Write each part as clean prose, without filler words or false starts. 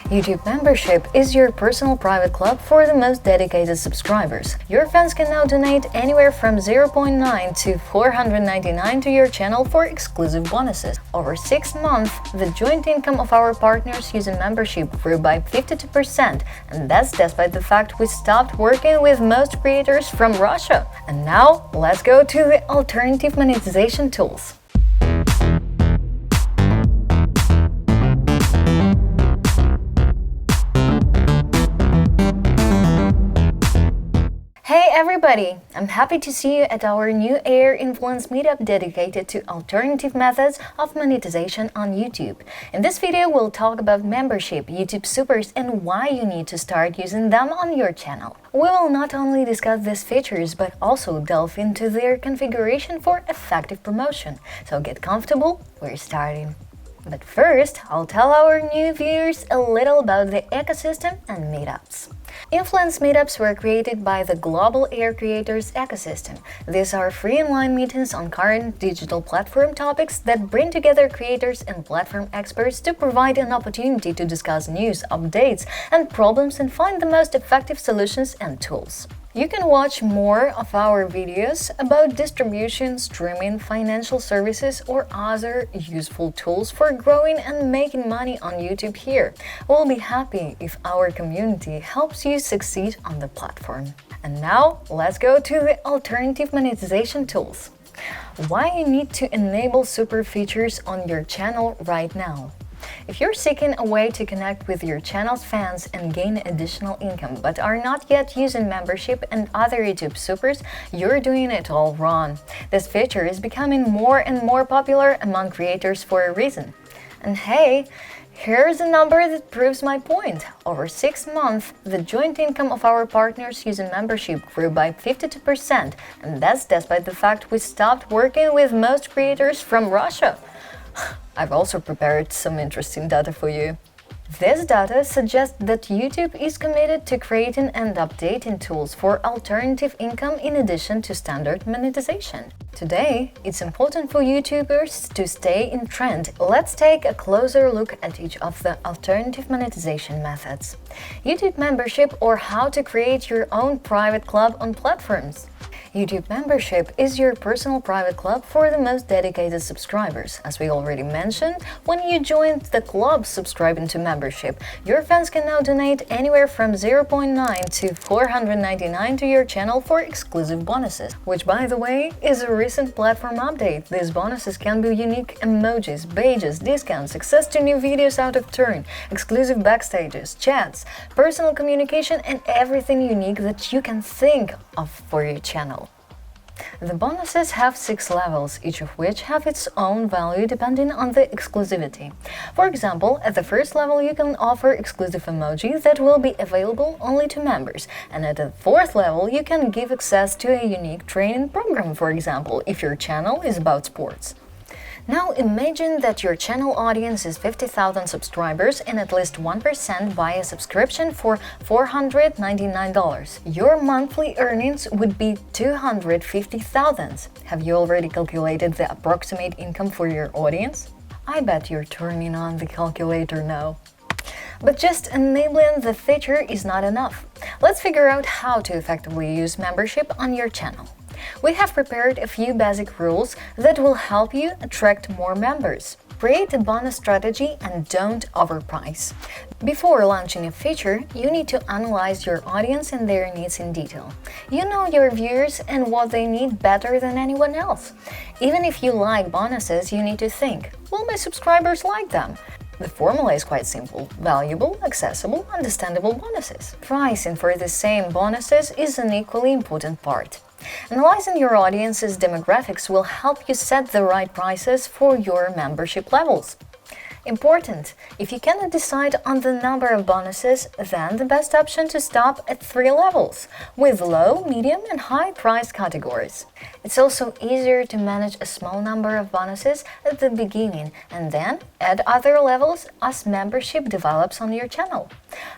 YouTube membership is your personal private club for the most dedicated subscribers. Your fans can now donate anywhere from 0.9 to 499 to your channel for exclusive bonuses. Over 6 months, the joint income of our partners using membership grew by 52%, and that's despite the fact we stopped working with most creators from Russia. And now, let's go to the alternative monetization tools. Hey everybody! I'm happy to see you at our new Air Influence Meetup dedicated to alternative methods of monetization on YouTube. In this video, we'll talk about membership, YouTube Supers, and why you need to start using them on your channel. We will not only discuss these features, but also delve into their configuration for effective promotion. So get comfortable, we're starting. But first, I'll tell our new viewers a little about the ecosystem and meetups. Influence meetups were created by the global Air creators ecosystem. These are free online meetings on current digital platform topics that bring together creators and platform experts to provide an opportunity to discuss news, updates, and problems and find the most effective solutions and tools. You can watch more of our videos about distribution, streaming, financial services, or other useful tools for growing and making money on YouTube here. We'll be happy if our community helps you succeed on the platform. And now, let's go to the alternative monetization tools. Why you need to enable super features on your channel right now. If you're seeking a way to connect with your channel's fans and gain additional income but are not yet using membership and other YouTube supers, you're doing it all wrong. This feature is becoming more and more popular among creators for a reason. And hey, here's a number that proves my point. Over 6 months, the joint income of our partners using membership grew by 52%, and that's despite the fact we stopped working with most creators from Russia. I've also prepared some interesting data for you. This data suggests that YouTube is committed to creating and updating tools for alternative income in addition to standard monetization. Today, it's important for YouTubers to stay in trend. Let's take a closer look at each of the alternative monetization methods. YouTube membership, or how to create your own private club on platforms. YouTube membership is your personal private club for the most dedicated subscribers. As we already mentioned, when you join the club subscribing to membership, your fans can now donate anywhere from 0.9 to 499 to your channel for exclusive bonuses, which, by the way, is a recent platform update. These bonuses can be unique emojis, badges, discounts, access to new videos out of turn, exclusive backstages, chats, personal communication, and everything unique that you can think of for your channel. The bonuses have 6 levels, each of which have its own value depending on the exclusivity. For example, at the first level you can offer exclusive emoji that will be available only to members, and at the 4th level you can give access to a unique training program, for example, if your channel is about sports. Now imagine that your channel audience is 50,000 subscribers and at least 1% buy a subscription for $499. Your monthly earnings would be $250,000. Have you already calculated the approximate income for your audience? I bet you're turning on the calculator now. But just enabling the feature is not enough. Let's figure out how to effectively use membership on your channel. We have prepared a few basic rules that will help you attract more members. Create a bonus strategy and don't overprice. Before launching a feature, you need to analyze your audience and their needs in detail. You know your viewers and what they need better than anyone else. Even if you like bonuses, you need to think, will my subscribers like them? The formula is quite simple: valuable, accessible, understandable bonuses. Pricing for the same bonuses is an equally important part. Analyzing your audience's demographics will help you set the right prices for your membership levels. Important: if you cannot decide on the number of bonuses, then the best option to stop at 3 levels, with low, medium, and high price categories. It's also easier to manage a small number of bonuses at the beginning and then add other levels as membership develops on your channel.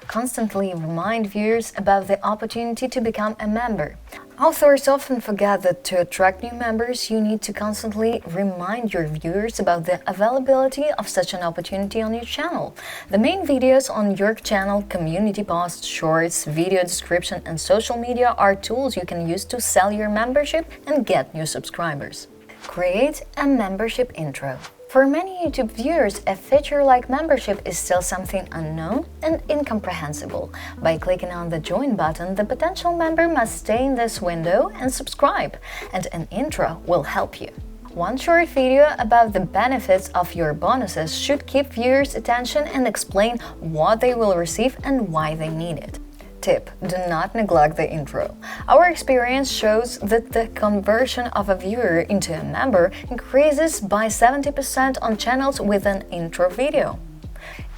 Constantly remind viewers about the opportunity to become a member. Authors often forget that to attract new members, you need to constantly remind your viewers about the availability of such an opportunity on your channel. The main videos on your channel, community posts, shorts, video description, and social media are tools you can use to sell your membership and get new subscribers. Create a membership intro. For many YouTube viewers, a feature like membership is still something unknown and incomprehensible. By clicking on the Join button, the potential member must stay in this window and subscribe, and an intro will help you. One short video about the benefits of your bonuses should keep viewers' attention and explain what they will receive and why they need it. Tip: do not neglect the intro. Our experience shows that the conversion of a viewer into a member increases by 70% on channels with an intro video.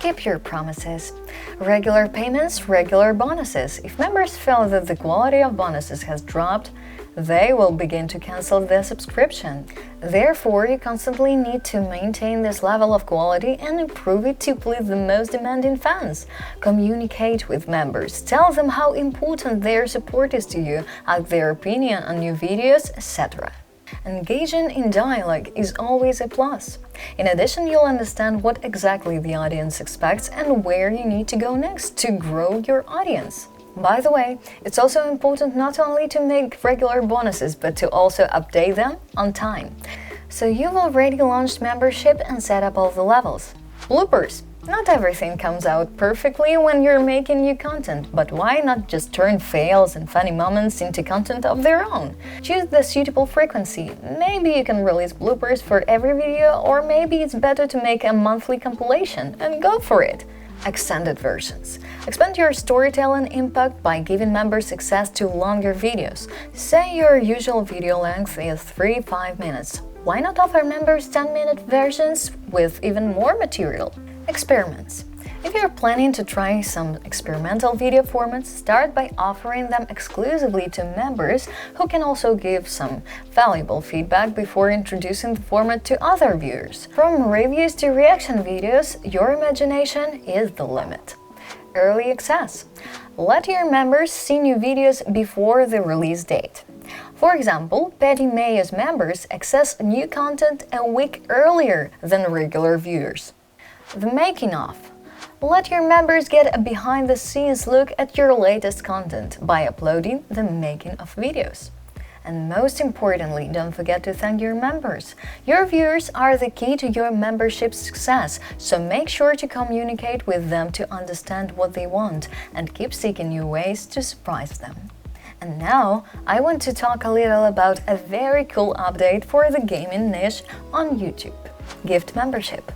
Keep your promises. Regular payments, regular bonuses. If members feel that the quality of bonuses has dropped, they will begin to cancel their subscription. Therefore, you constantly need to maintain this level of quality and improve it to please the most demanding fans. Communicate with members, tell them how important their support is to you, ask their opinion on new videos, etc. Engaging in dialogue is always a plus. In addition, you'll understand what exactly the audience expects and where you need to go next to grow your audience. By the way, it's also important not only to make regular bonuses, but to also update them on time. So you've already launched membership and set up all the levels. Bloopers. Not everything comes out perfectly when you're making new content, but why not just turn fails and funny moments into content of their own? Choose the suitable frequency. Maybe you can release bloopers for every video, or maybe it's better to make a monthly compilation, and go for it. Extended versions. Expand your storytelling impact by giving members access to longer videos. Say your usual video length is 3-5 minutes. Why not offer members 10-minute versions with even more material? Experiments. If you're planning to try some experimental video formats, start by offering them exclusively to members who can also give some valuable feedback before introducing the format to other viewers. From reviews to reaction videos, your imagination is the limit. Early access. Let your members see new videos before the release date. For example, Petty Mayo's members access new content a week earlier than regular viewers. The making of. Let your members get a behind-the-scenes look at your latest content by uploading the making of videos. And most importantly, don't forget to thank your members. Your viewers are the key to your membership's success, so make sure to communicate with them to understand what they want and keep seeking new ways to surprise them. And now, I want to talk a little about a very cool update for the gaming niche on YouTube: gift membership.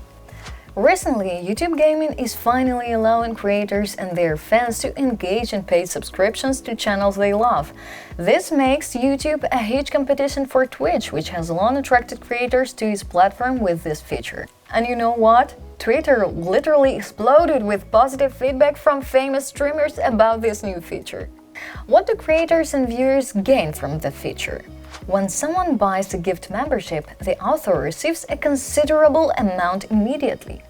Recently, YouTube Gaming is finally allowing creators and their fans to engage in paid subscriptions to channels they love. This makes YouTube a huge competition for Twitch, which has long attracted creators to its platform with this feature. And you know what? Twitter literally exploded with positive feedback from famous streamers about this new feature. What do creators and viewers gain from the feature? When someone buys a gift membership, the author receives a considerable amount immediately.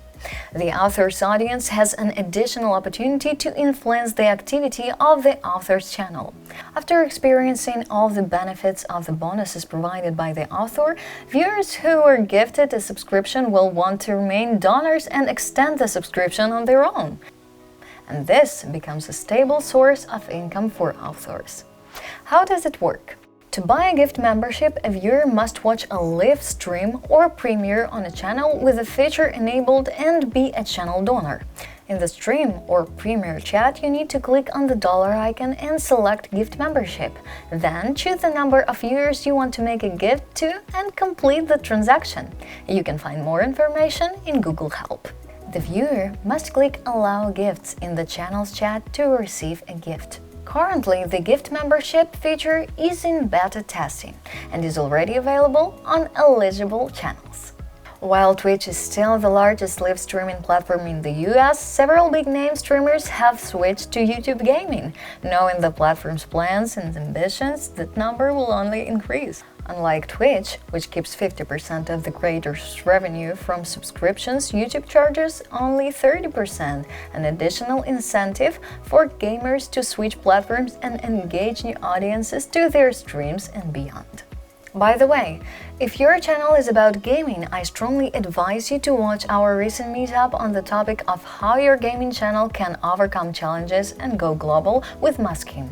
The author's audience has an additional opportunity to influence the activity of the author's channel. After experiencing all the benefits of the bonuses provided by the author, viewers who were gifted a subscription will want to remain donors and extend the subscription on their own. And this becomes a stable source of income for authors. How does it work? To buy a gift membership, a viewer must watch a live stream or premiere on a channel with the feature enabled and be a channel donor. In the stream or premiere chat, you need to click on the dollar icon and select gift membership. Then choose the number of viewers you want to make a gift to and complete the transaction. You can find more information in Google Help. The viewer must click Allow Gifts in the channel's chat to receive a gift. Currently, the gift membership feature is in beta testing and is already available on eligible channels. While Twitch is still the largest live streaming platform in the US, several big-name streamers have switched to YouTube Gaming. Knowing the platform's plans and ambitions, that number will only increase. Unlike Twitch, which keeps 50% of the creator's revenue from subscriptions, YouTube charges only 30%, an additional incentive for gamers to switch platforms and engage new audiences to their streams and beyond. By the way, if your channel is about gaming, I strongly advise you to watch our recent meetup on the topic of how your gaming channel can overcome challenges and go global with masking.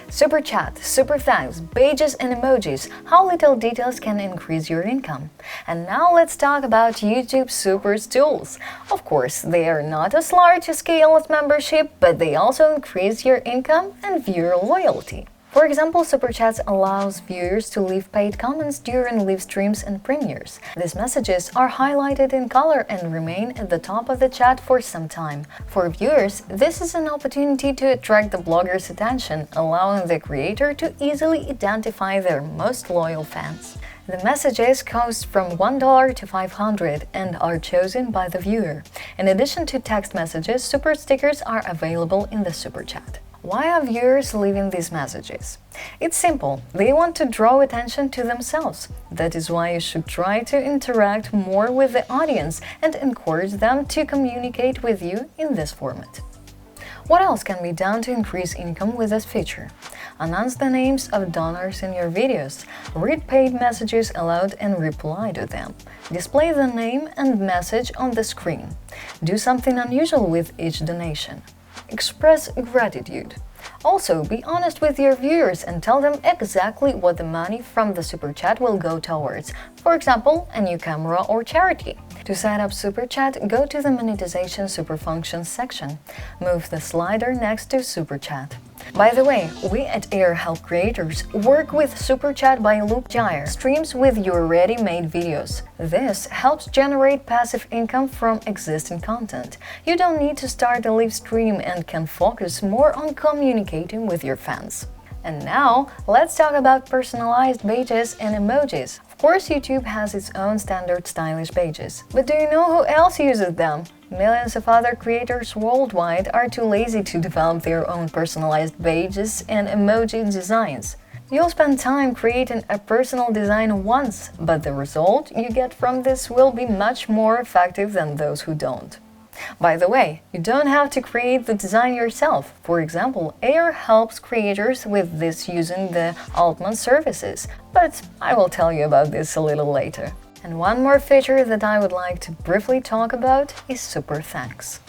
Super chat, super thanks, badges and emojis, how little details can increase your income. And now let's talk about YouTube Super's tools. Of course, they are not as large a scale as membership, but they also increase your income and viewer loyalty. For example, Super Chats allows viewers to leave paid comments during live streams and premieres. These messages are highlighted in color and remain at the top of the chat for some time. For viewers, this is an opportunity to attract the blogger's attention, allowing the creator to easily identify their most loyal fans. The messages cost from $1 to $500 and are chosen by the viewer. In addition to text messages, super stickers are available in the Super Chat. Why are viewers leaving these messages? It's simple. They want to draw attention to themselves. That is why you should try to interact more with the audience and encourage them to communicate with you in this format. What else can be done to increase income with this feature? Announce the names of donors in your videos. Read paid messages aloud and reply to them. Display the name and message on the screen. Do something unusual with each donation. Express gratitude. Also, be honest with your viewers and tell them exactly what the money from the Super Chat will go towards, for example, a new camera or charity. To set up Super Chat, go to the Monetization Super Functions section. Move the slider next to Super Chat. By the way, we at Air help creators work with Super Chat by Gyre, streams with your ready-made videos. This helps generate passive income from existing content. You don't need to start a live stream and can focus more on communicating with your fans. And now, let's talk about personalized badges and emojis. Of course, YouTube has its own standard stylish badges. But do you know who else uses them? Millions of other creators worldwide are too lazy to develop their own personalized badges and emoji designs. You'll spend time creating a personal design once, but the result you get from this will be much more effective than those who don't. By the way, you don't have to create the design yourself. For example, Air helps creators with this using the Altman services, but I will tell you about this a little later. And one more feature that I would like to briefly talk about is Super Thanks.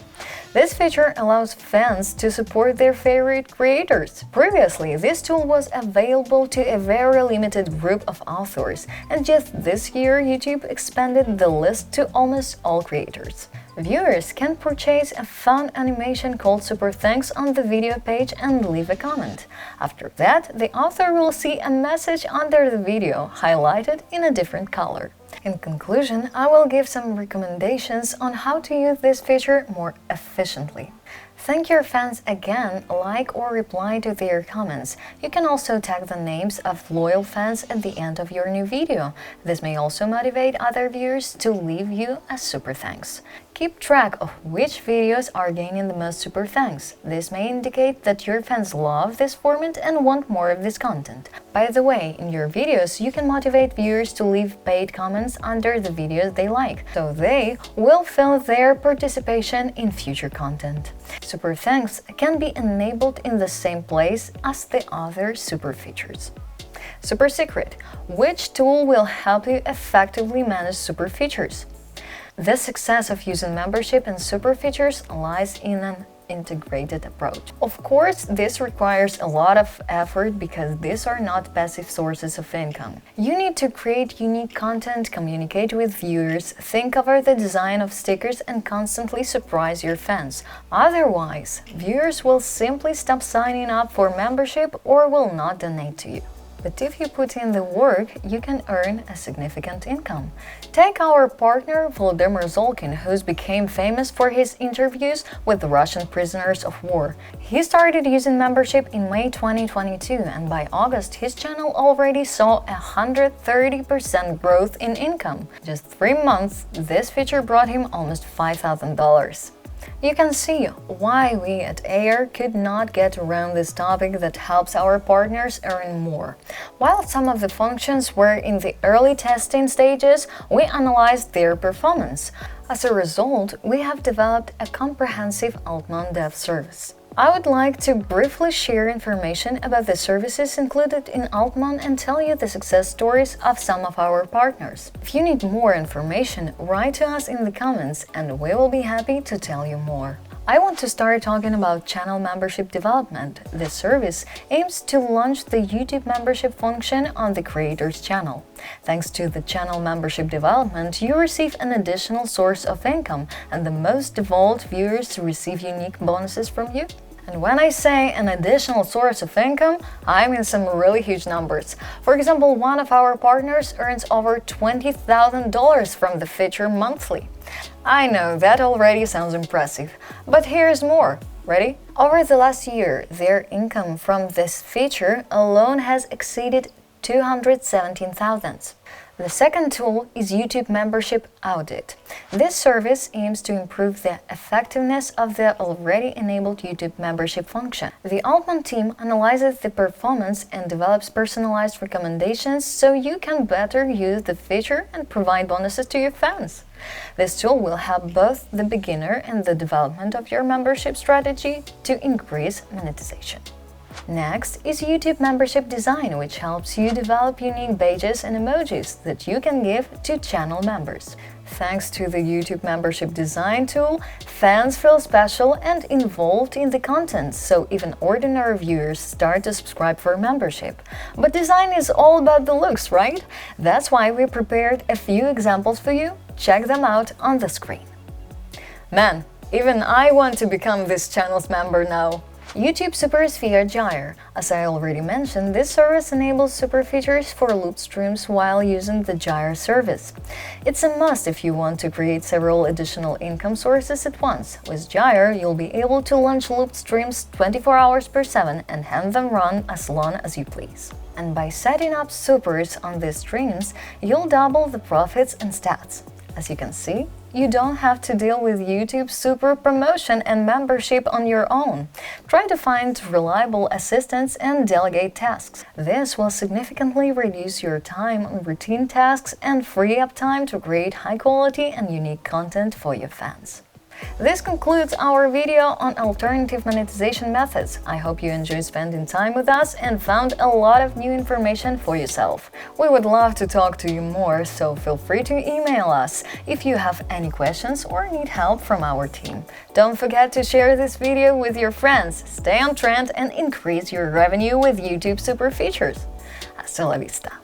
This feature allows fans to support their favorite creators. Previously, this tool was available to a very limited group of authors, and just this year YouTube expanded the list to almost all creators. Viewers can purchase a fun animation called Super Thanks on the video page and leave a comment. After that, the author will see a message under the video, highlighted in a different color. In conclusion, I will give some recommendations on how to use this feature more efficiently. Thank your fans again, like or reply to their comments. You can also tag the names of loyal fans at the end of your new video. This may also motivate other viewers to leave you a super thanks. Keep track of which videos are gaining the most super thanks. This may indicate that your fans love this format and want more of this content. By the way, in your videos, you can motivate viewers to leave paid comments under the videos they like, so they will feel their participation in future content. Super thanks can be enabled in the same place as the other super features. Super secret: which tool will help you effectively manage super features? The success of using membership and super features lies in an integrated approach. Of course, this requires a lot of effort because these are not passive sources of income. You need to create unique content, communicate with viewers, think over the design of stickers, and constantly surprise your fans. Otherwise, viewers will simply stop signing up for membership or will not donate to you. But if you put in the work, you can earn a significant income. Take our partner Volodymyr Zolkin, who became famous for his interviews with the Russian prisoners of war. He started using membership in May 2022, and by August, his channel already saw 130% growth in income. Just 3 months, this feature brought him almost $5,000. You can see why we at Air could not get around this topic that helps our partners earn more. While some of the functions were in the early testing stages, we analyzed their performance. As a result, we have developed a comprehensive Altman Dev service. I would like to briefly share information about the services included in Altman and tell you the success stories of some of our partners. If you need more information, write to us in the comments and we will be happy to tell you more. I want to start talking about channel membership development. This service aims to launch the YouTube membership function on the creator's channel. Thanks to the channel membership development, you receive an additional source of income, and the most devout viewers receive unique bonuses from you. And when I say an additional source of income, I mean some really huge numbers. For example, one of our partners earns over $20,000 from the feature monthly. I know that already sounds impressive, but here's more. Ready? Over the last year, their income from this feature alone has exceeded $217,000. The second tool is YouTube Membership Audit. This service aims to improve the effectiveness of the already enabled YouTube membership function. The Altman team analyzes the performance and develops personalized recommendations so you can better use the feature and provide bonuses to your fans. This tool will help both the beginner and the development of your membership strategy to increase monetization. Next is YouTube Membership Design, which helps you develop unique badges and emojis that you can give to channel members. Thanks to the YouTube Membership Design tool, fans feel special and involved in the content, so even ordinary viewers start to subscribe for membership. But design is all about the looks, right? That's why we prepared a few examples for you. Check them out on the screen. Man, even I want to become this channel's member now. YouTube Supers via Gyre. As I already mentioned, this service enables super features for loop streams while using the Gyre service. It's a must if you want to create several additional income sources at once. With Gyre, you'll be able to launch loop streams 24 hours per 7 and have them run as long as you please. And by setting up supers on these streams, you'll double the profits and stats. As you can see, you don't have to deal with YouTube super promotion and membership on your own. Try to find reliable assistants and delegate tasks. This will significantly reduce your time on routine tasks and free up time to create high-quality and unique content for your fans. This concludes our video on alternative monetization methods. I hope you enjoyed spending time with us and found a lot of new information for yourself. We would love to talk to you more, so feel free to email us if you have any questions or need help from our team. Don't forget to share this video with your friends, stay on trend and increase your revenue with YouTube super features. Hasta la vista!